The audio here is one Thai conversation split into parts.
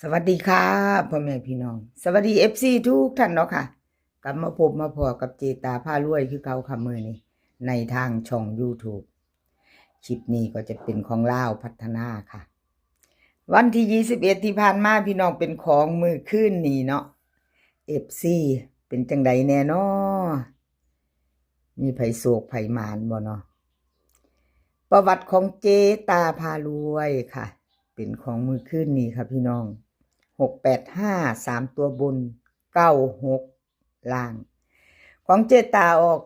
สวัสดีค่ะพ่อแม่พี่น้องสวัสดีFCทุกท่านเนาะค่ะกลับมาพบมาพอกับเจตาพารวยคือเก่าค่ะมื้อนี้ในทางช่อง YouTube คลิปนี้ก็จะเป็นของลาวพัฒนาค่ะวันที่21ที่ผ่านมาพี่น้องเป็นของมือคืนนี้เนาะ FC เป็นจังใดแน่เนาะมีไผโศกไผหมานบ่เนาะประวัติของเจตาพารวยค่ะเป็นของมือคืนนี้ค่ะพี่น้อง685 3ตัวบน96ล่างของเจตาออก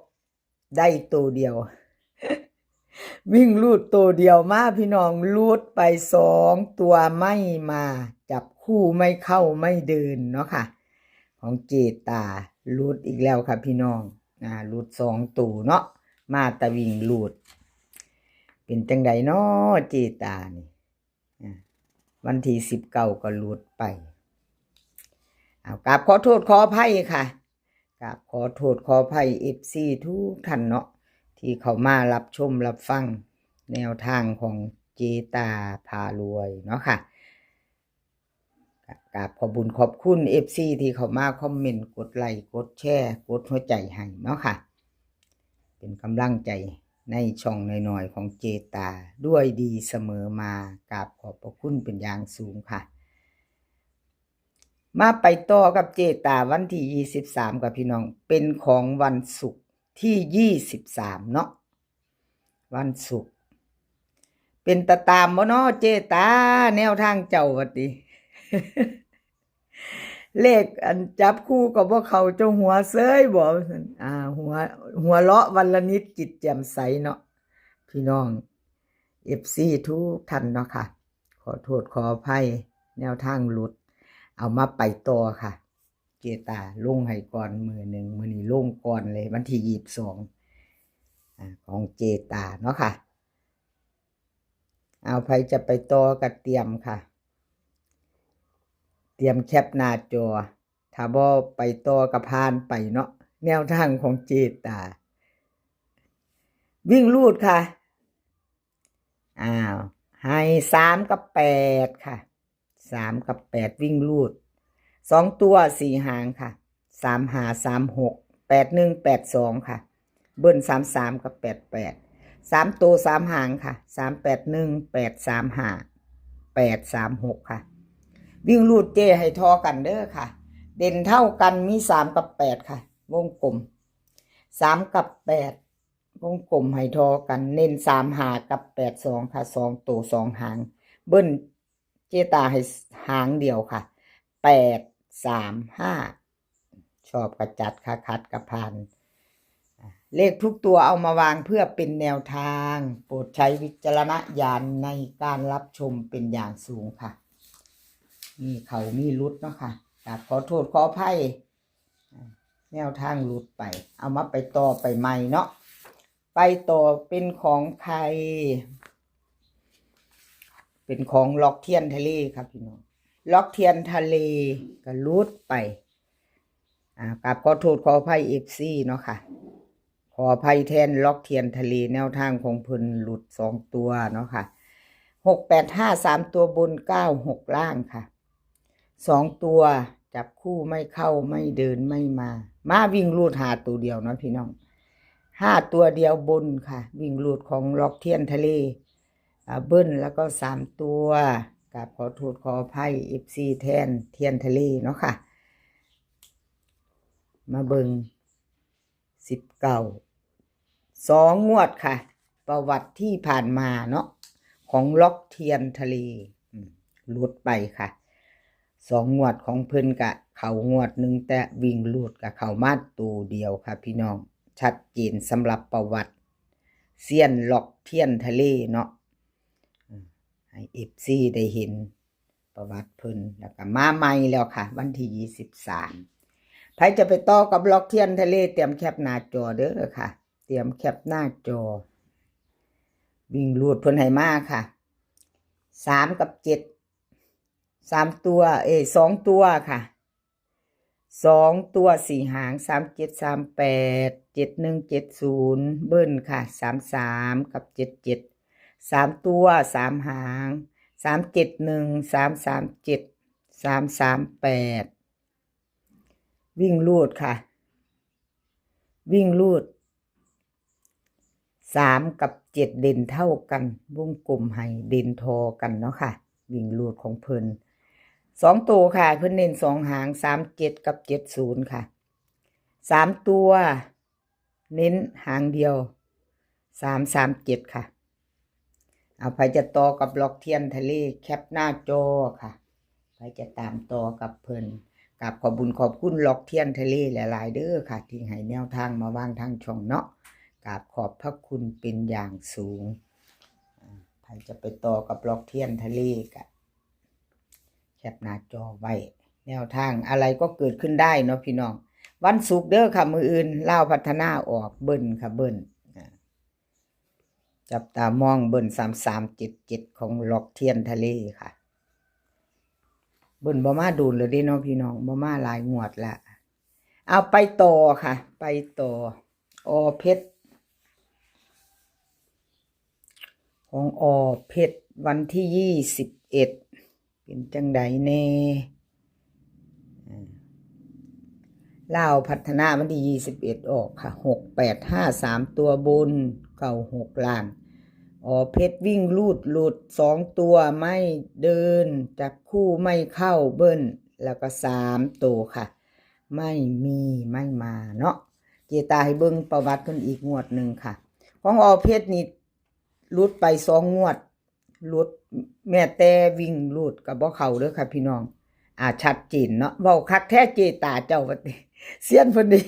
ได้ตัวเดียว วิ่งลูดตัวเดียวมาพี่น้องลูดไป2ตัวไม่มาจับคู่ไม่เข้าไม่เดินเนาะค่ะของเจตาลูดอีกแล้วค่ะพี่น้องลูด2ตัวเนาะมาแต่วิ่งลูดเป็นจังใดเนาะเจตานี่วันที่19ก็ลูดไปกราบขอโทษขออภัยค่ะกราบขอโทษขออภัย FC ทุกท่านเนาะที่เขามารับชมรับฟังแนวทางของเจตาพารวยเนาะค่ะกราบขอบคุญขอบคุณ FC ที่เขามาคอมเมนต์กดไลค์กดแชร์กดหัวใจให้เนาะค่ะเป็นกำลังใจในช่องน้อยๆของเจตาด้วยดีเสมอมากราบขอบพระคุณเป็นอย่างสูงค่ะมาไปต่อกับเจตาวันที่23กับพี่น้องเป็นของวันศุกร์ที่23เนาะวันศุกร์เป็นตาตามบ่เนาะเจตาแนวทางเจ้าวัดดิ เลขอันจับคู่ก็บ่เข้าเจ้าหัวเซ้ยบ่หัวเลาะวันละนิดจิตแจ่มใสเนาะพี่น้อง FC ทุกท่านเนาะค่ะขอโทษขออภัยแนวทางหลุดเอามาไปต่อค่ะเจตาลงให้ก่อนมื้อนี้ลงก่อนเลยวันที่22ของเจตาเนาะค่ะเอาใครจะไปต่อก็เตรียมค่ะเตรียมแคปหน้าจอถ้าบ่ไปต่อก็ผ่านไปเนาะแนวทางของเจตาวิ่งลูดค่ะให้3กับ8ค่ะ3กับ8วิ่งลูด2ตัว4หางค่ะ3 5 3 6 8 1 8 2ค่ะเบิ้ล33กับ88 3ตัว3หางค่ะ3 8 1 8 3 5 8 3 6ค่ะวิ่งลูดเจให้ทอกันเด้อค่ะเด่นเท่ากันมี3กับ8ค่ะวงกลม3กับ8วงกลมให้ทอกันเน้น3หากับ8 2ค่ะ2ตัว2หางเบิ้ลเจตาให้หางเดียวค่ะ8 3 5ชอบกระจัดค่ะคัดกระพานเลขทุกตัวเอามาวางเพื่อเป็นแนวทางโปรดใช้วิจารณญาณในการรับชมเป็นอย่างสูงค่ะนี่เขามีรุดเนาะค่ะขอโทษขออภัยแนวทางรุดไปเอามาไปต่อไปใหม่เนาะไปต่อเป็นของใครเป็นของล็อกเทียนทะเลครับพี่น้องล็อกเทียนทะเลก็รุดไปกับขอโทษขออภัย FC เนาะค่ะขออภัยแทนล็อกเทียนทะเลแนวทางของเพิ่นหลุด2ตัวเนาะค่ะ685 3ตัวบน96ล่างค่ะ2ตัวจับคู่ไม่เข้าไม่เดินไม่มาวิ่งลูดหาตัวเดียวเนาะพี่น้อง5ตัวเดียวบนค่ะวิ่งลูดของล็อกเทียนทะเลเบิ้ลแล้วก็3ตัวกับขอโทษขออภัย FC แทนเทียนทะเลเนาะค่ะมาเบิ่ง2งวดค่ะประวัติที่ผ่านมาเนาะของล็อกเทียนทะเลลุดไปค่ะ2งวดของเพิ่นกะเขางวดหนึ่งแต่วิ่งลูดกับเขามาตัวเดียวค่ะพี่น้องชัดเจนสำหรับประวัติเซียนล็อกเทียนทะเลเนาะให้ FC ได้เห็นประวัติเพิ่นแล้วก็มาใหม่แล้วค่ะวันที่23ใครจะไปต่อกับล็อกเทียนทะเลเตรียมแคปหน้าจอเด้อค่ะเตรียมแคปหน้าจอวิ่งลูดเพิ่นให้มาค่ะ3กับ7 3ตัว2ตัวค่ะ2ตัว4หาง3 7 3 8 7 1 7 0เบิ้ลค่ะ33กับ77 3ตัว3หาง3 7 1 3 3 7 338วิ่งรูดค่ะวิ่งรูด3กับ7เด่นเท่ากันวงกลมให้เด่นทอกันเนาะค่ะวิ่งรูดของเพิ่น2ตัวค่ะเพิ่นเน้น2หาง37กับ70ค่ะ3ตัวเน้นหางเดียว337ค่ะเอาไปจะต่อกับล็อกเทียนทะเลแคปหน้าจอค่ะไปจะตามต่อกับเพิ่นกับขอบบุญขอบคุณล็อกเทียนทะเลหลายๆเด้อค่ะที่ให้แนวทางมาวางทางช่องเนาะกราบขอบพระคุณเป็นอย่างสูงใครจะไปต่อกับล็อกเทียนทะเลกับแคปหน้าจอไว้แนวทางอะไรก็เกิดขึ้นได้เนาะพี่น้องวันศุกร์เด้อค่ะมืออื่นเล่าพัฒนาออกเบิ้ลค่ะเบิ้ลจับตามองเบิ้ล3377ของล็อกเทียนทะเลค่ะเบิ้ลบ่มาดูเลยดิเนาะพี่น้องบ่มาหลายงวดละเอาไปต่อค่ะไปต่อเพชรของเพชรวันที่21เป็นจังใดแน่ลาวพัฒนาวันที่21ออกค่ะ6853ตัวบน96ล่างเพชรวิ่งลูดหลุด2ตัวไม่เดินจับคู่ไม่เข้าเบิ้ลแล้วก็3ตัวค่ะไม่มีไม่มาเนาะเจตาให้เบิ่งประวัติเพิ่นอีกงวดหนึ่งค่ะของเพชรนี่ลุดไป2งวดลุดแม่แต่วิ่งลุดกับบ่เข้าเด้อค่ะพี่น้องชัดเจนเนาะเว้าคักแท้เจตาเจ้าว่าติเซียนเพิ่นนี่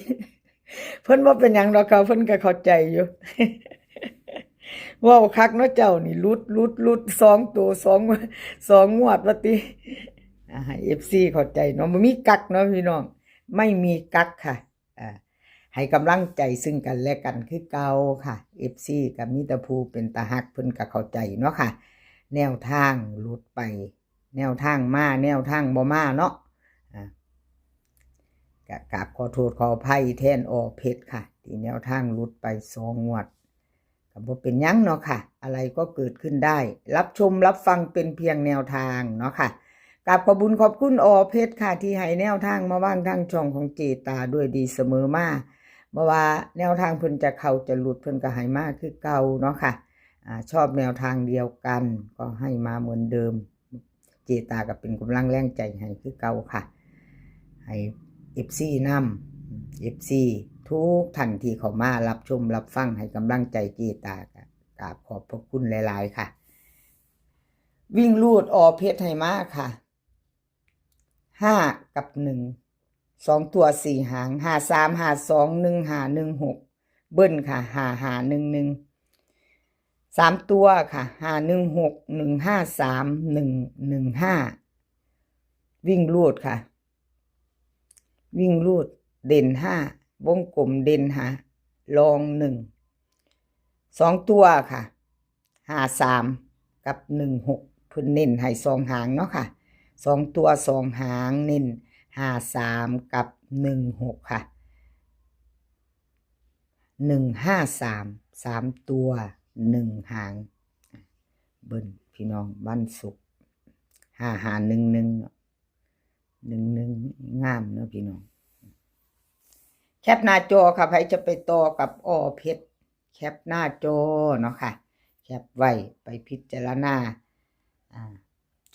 เพิ่นบ่เป็นหยังดอกค่ะเพิ่นก็เข้าใจอยู่เว้าคักเนาะเจ้านี่ลุด2ตัว2งวดว่าติให้ FC เข้าใจเนาะบ่มีกักเนาะพี่น้องไม่มีกักค่ะให้กำลังใจซึ่งกันและกันคือเก่าค่ะ FC กับมิตรภูเป็นตาฮักเพิ่นก็เข้าใจเนาะค่ะแนวทางหลุดไปแนวทางมาแนวทางบ่มาเนาะกราบขอโทษขออภัยแทนเพชรค่ะที่แนวทางหลุดไป2งวดก็บ่เป็นหยังเนาะค่ะอะไรก็เกิดขึ้นได้รับชมรับฟังเป็นเพียงแนวทางเนาะค่ะกราบขอบคุญขอบคุณเพชรค่ะที่ให้แนวทางมาวางทางช่องของเจตาด้วยดีเสมอมาบ่ว่าแนวทางเพิ่นจะเข้าจะหลุดเพิ่นก็ให้มาคือเก่าเนาะค่ะชอบแนวทางเดียวกันก็ให้มาเหมือนเดิมเจตาก็เป็นกำลังแรงใจให้คือเก่าค่ะให้ FC นำ FC ทุกท่านที่เข้ามารับชมรับฟังให้กำลังใจเจตากราบขอบพระคุณหลายๆค่ะวิ่งลูดเพชรให้มาค่ะ5กับ1 2ตัว4หาง53 52 15 16เบิ้ลค่ะ5511 3ตัวค่ะ516 153 115วิ่งลูดค่ะวิ่งลูดเด่น5วงกลมเด่นรอง1 2ตัวค่ะ53กับ16เพิ่นเน้นให้2หางเนาะค่ะ2ตัว2หางเน้น53กับ16ค่ะ153 3ตัว1หางเบิ้ลพี่น้องวันศุกร์11งามเนาะพี่น้องแคปหน้าจอค่ะใครจะไปต่อกับเพชรแคปหน้าจอเนาะค่ะแคปไว้ไปพิจารณา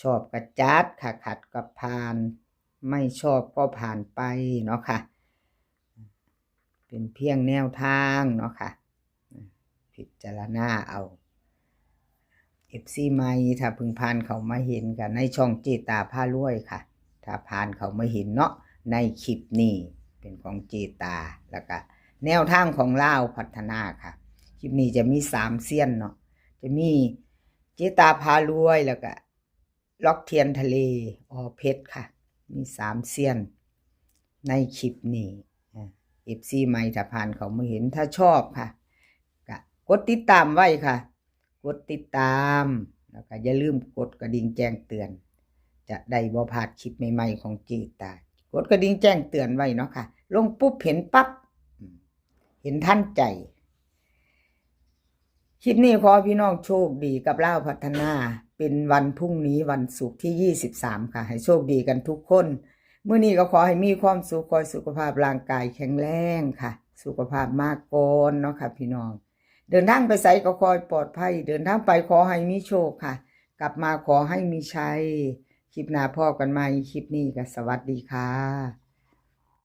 ชอบกระจัดค่ะขัดกับผ่านไม่ชอบก็ผ่านไปเนาะค่ะเป็นเพียงแนวทางเนาะค่ะพิจารณาเอา FC ใหม่ถ้าเพิ่งผ่านเขามาเห็นกันในช่องเจตาพารวยค่ะถ้าผ่านเขามาเห็นเนาะในคลิปนี้เป็นของเจตาแล้วก็แนวทางของลาวพัฒนาค่ะคลิปนี้จะมี3เซียนเนาะจะมีเจตาพารวยแล้วก็ล็อกเทียนทะเลเพชรค่ะมี3เซียนในคลิปนี้ FC ใหม่ถ้าผ่านเขามาเห็นถ้าชอบค่ะก็กดติดตามไว้ค่ะกดติดตามแล้วก็อย่าลืมกดกระดิ่งแจ้งเตือนจะได้บ่พลาดคลิปใหม่ๆของเจตากดกระดิ่งแจ้งเตือนไว้เนาะค่ะลงปุ๊บเห็นปั๊บเห็นทันใจคลิปนี้ขอพี่น้องโชคดีกับลาวพัฒนา เป็นวันพรุ่งนี้วันศุกร์ที่23ค่ะให้โชคดีกันทุกคนมื้อนี้ก็ขอให้มีความสุขขอสุขภาพร่างกายแข็งแรงค่ะสุขภาพมากก่อนเนาะค่ะพี่น้องเดินทางไปไสก็ขอให้ปลอดภัยเดินทางไปขอให้มีโชคค่ะกลับมาขอให้มีชัยคลิปหน้าพอกันใหม่คลิปนี้ก็สวัสดีค่ะ